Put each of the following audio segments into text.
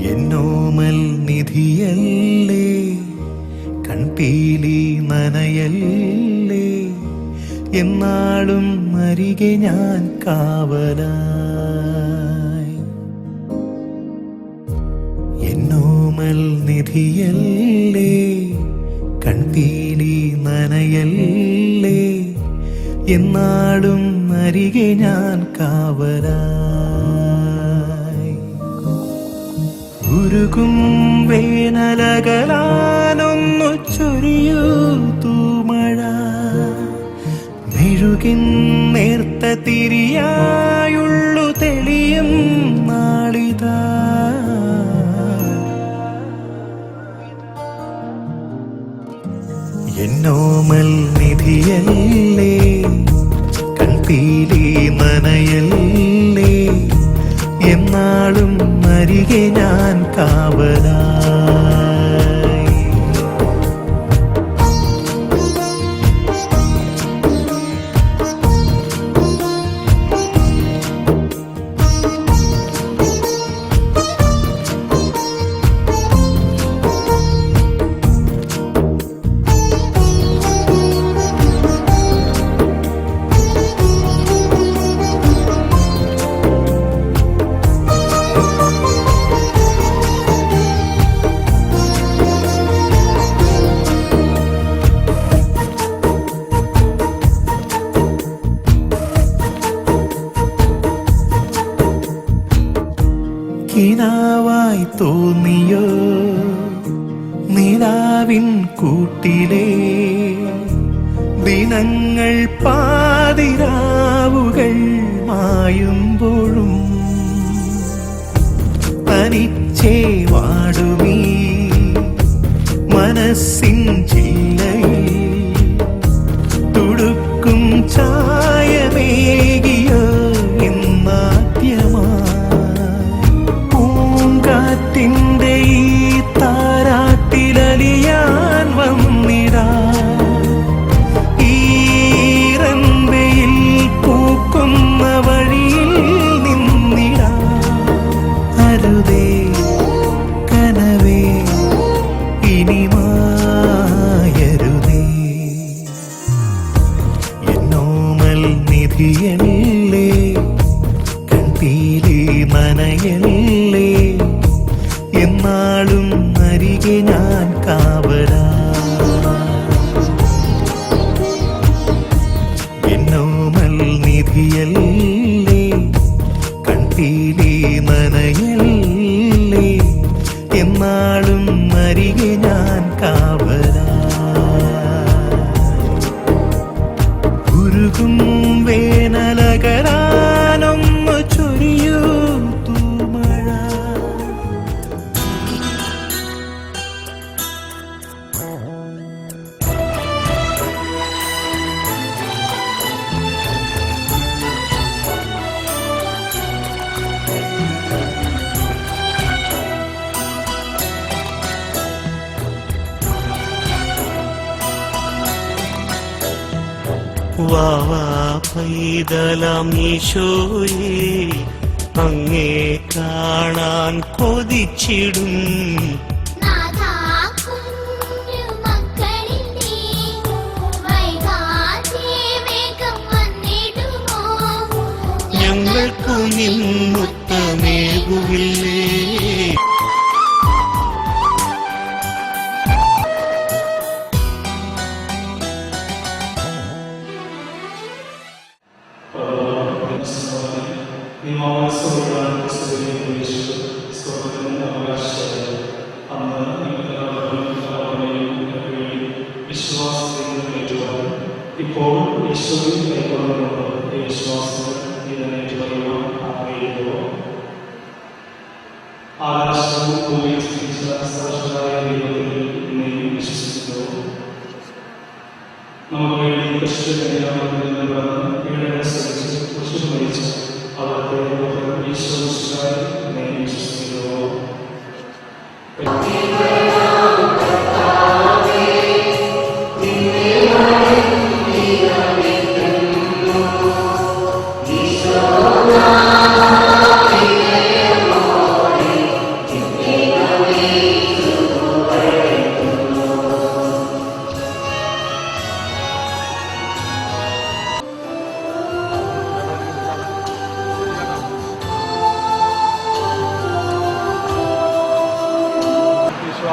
എന്നോമൽ നിധിയല്ലേ, കൺപീലി നനയല്ലേ, എന്നാളും അരികെ ഞാൻ കാവലായി. എന്നോമൽ നിധിയല്ലേ, കൺപീലി നനയല്ലേ, എന്നാളും അരികെ ഞാൻ കാവലായി. ഉരുകും വേനലകലാനൊന്നു ചൊരിയൂ തൂമഴ, മെഴുകിൻ നേർത്ത തിരിയായുള്ളു തെളിയും നാളിതാ. എന്നോമൽ നിധിയല്ലേ, കൺപീലി നനയല്ലേ, എന്നാളും അരികെ ഞാൻ കാവലായി. കിനാവായി തോന്നിയോ നിലാവിൻ കൂട്ടിലെ ദിനങ്ങൾ, പാതിരാവുകൾ മായുമ്പോഴും തനിച്ചേ വാടുമീ മനസ്സിൻ ചില്ലയിൽ തുടുക്കും ചായമേകിയോ എന്നാദ്യമാ. പൂങ്കാറ്റിൻ്റെ ഈ താരാട്ടിലലിയാൻ വന്നിടാ, ഈറൻവെയിൽ പൂക്കുന്ന വഴിയിൽ നിന്നിടാ. അരുതേ കനവേ ഇനി മായരുതേ. എന്നോമൽ നിധിയല്ലേ, കൺപീലി നനയല്ലേ, എന്നാളും അരികെ ഞാൻ കാവലായി. എന്നോമൽ നിധിയല്ലേ, കൺപീലി നനയല്ലേ, എന്നാളും അരികെ ഞാൻ കാവലായി. ഉരുകും വേനലകലാനൊന്നു ചൊരിയൂ തൂമഴ. വാവാ പൈതലാം ഈശോയേ, അങ്ങേ കാണാൻ കൊതിച്ചിടും. ഞങ്ങൾക്കു നിന്നുത്തമേകുകില്ലേ. ഇപ്പോൾ യേശുവിൽ കൈക്കൊള്ളുന്നുണ്ടോ? ഈ വിശ്വാസം ഇതിനേറ്റ് പറയുവാൻ ആഗ്രഹിക്കുമോ? ആകാശവും ഭൂമിയും സൃഷ്ടിച്ച സർവ്വശക്തനായ ദൈവത്തിൽ ഇന്നെയും വിശ്വസിക്കുന്നു. നമുക്ക് വേണ്ടി കൃഷ്ണനെ പീഡനം സഹിച്ച് കുരിശിൽ മരിച്ച അവിടുത്തെ യേശു ഇന്നെയും വിശ്വസിക്കുന്നു. Yeah.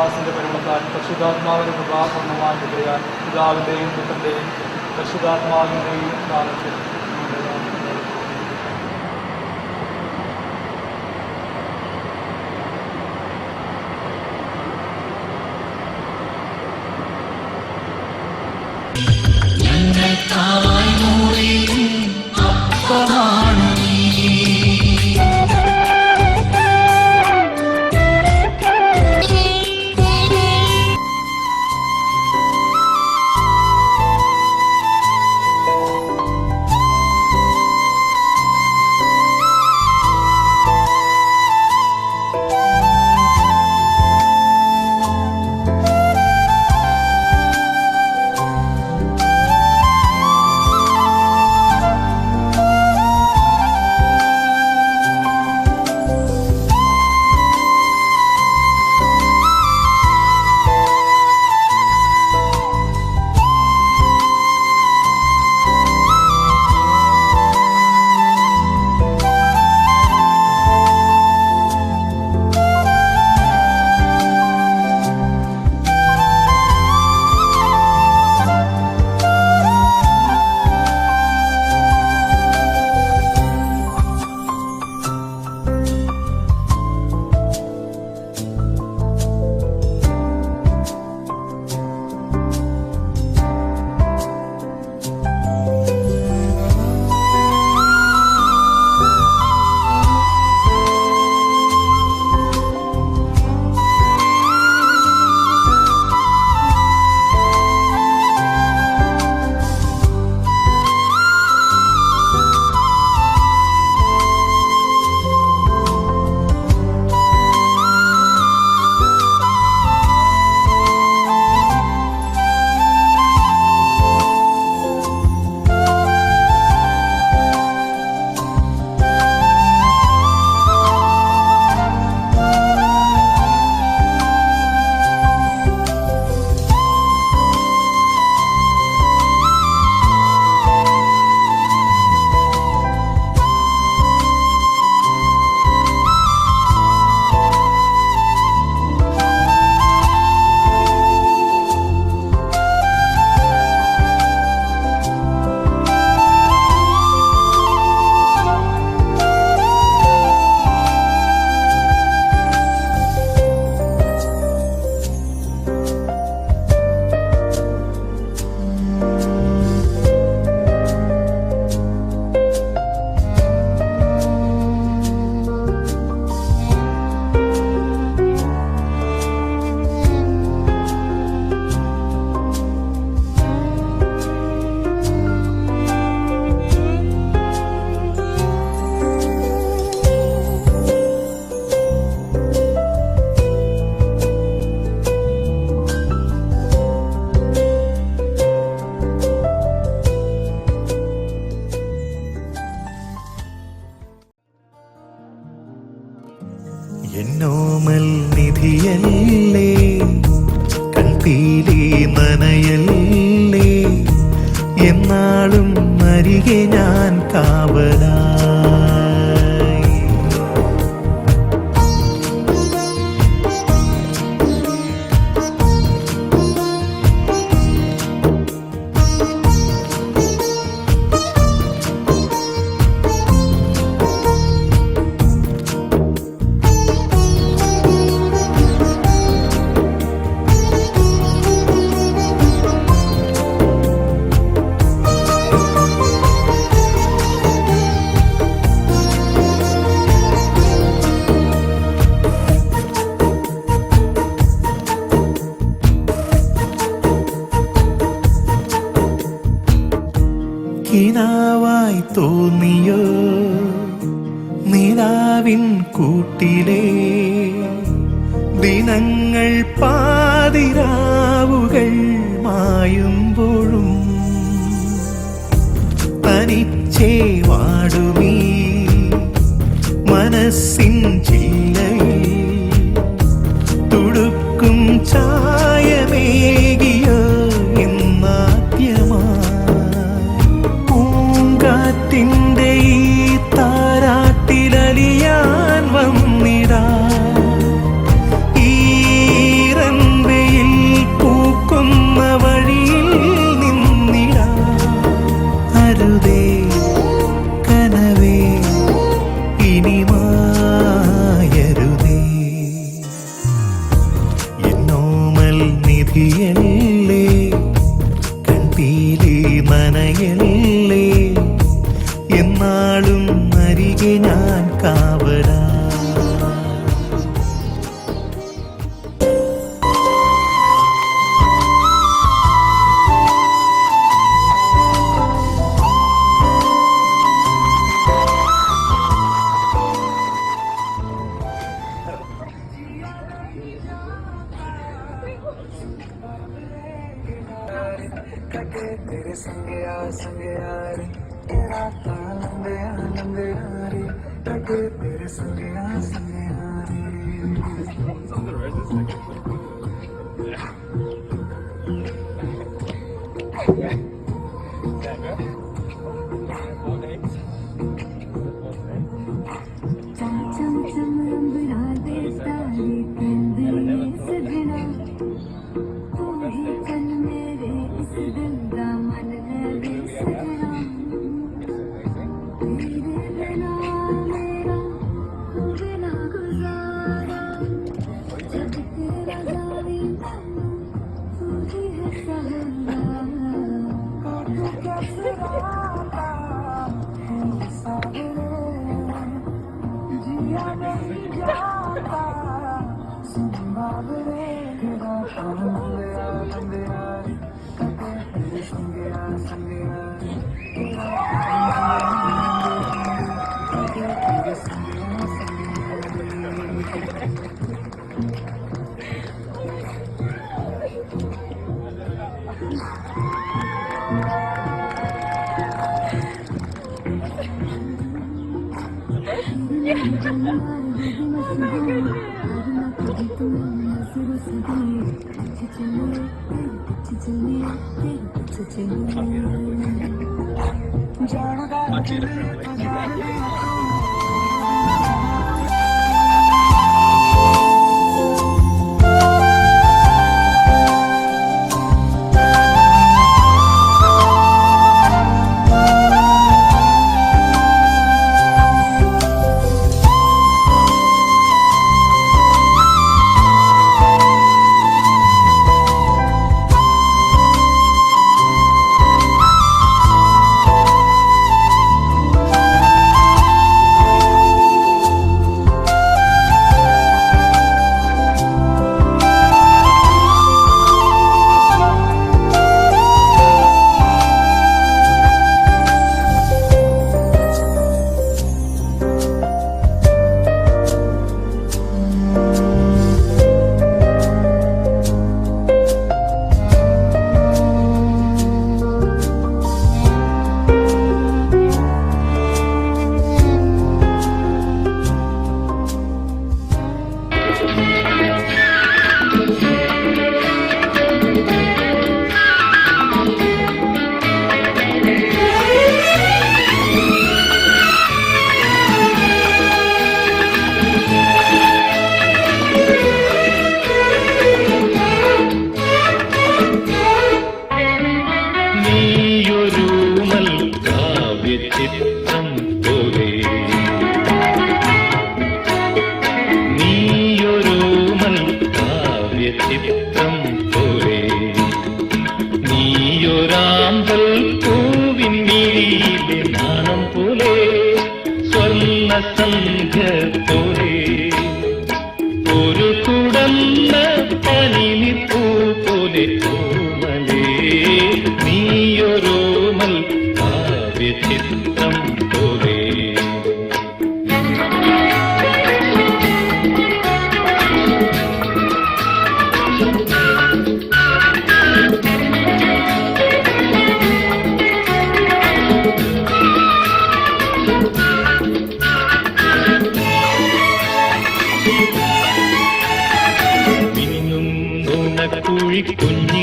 ദാസിന്റെ പരിമളത്താൽ പരിശുദ്ധാത്മാവിന്റെ കൃപാപൂർണ്ണമായി കിട്ടിയാൽ പിതാവിന്റെയും പുത്രന്റെയും പരിശുദ്ധാത്മാവിന്റെയും നാമത്തിൽ എന്നോമൽ നിധിയല്ലേ കൺപീലി നനയല്ലേ എന്നാളും അരികെ ഞാൻ കാവലായി കിനാവായി തോന്നിയോ നിലാവിൻ കൂട്ടിലെ ദിനങ്ങൾ പാതിരാവുകൾ മായുമ്പോഴും തനിച്ചേ വാടുമീ മനസ്സിൻ ചില്ലയിൽ തുടുക്കും ചായമേകിയോ എന്നാദ്യമായി പൂങ്കാറ്റിൻ്റെ ഈ താരാട്ടിലലിയാൻ വന്നിടാ ഈറൻ ദുഃഖിയല്ലേ, കൺപീലി നനയല്ലേ, എന്നാളും അരികെ ഞാൻ കാവലാ. तेरे संगे यार तेरा आनंद यार लगे तेरे संगे यार.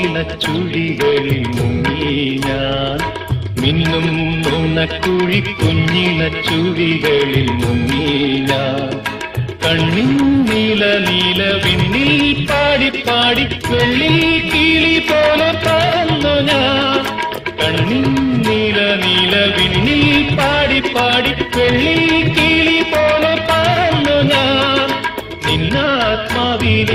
കുഞ്ഞിളച്ചുഴികളിൽ മുങ്ങി ഞാൻ മിന്നും നുണക്കുഴി കുഞ്ഞിളച്ചുഴികളിൽ മുങ്ങി ഞാൻ കണ്ണിൻ നീല നീല വിണ്ണിൽ പാടി പാടി വെള്ളി കിളി പോലെ പറന്നു ഞാൻ കണ്ണിൻ നീല നീല വിണ്ണിൽ പാടി പാടി വെള്ളി കിളി പോലെ പറന്നു ഞാൻ നിന്നാത്മാവിലവേ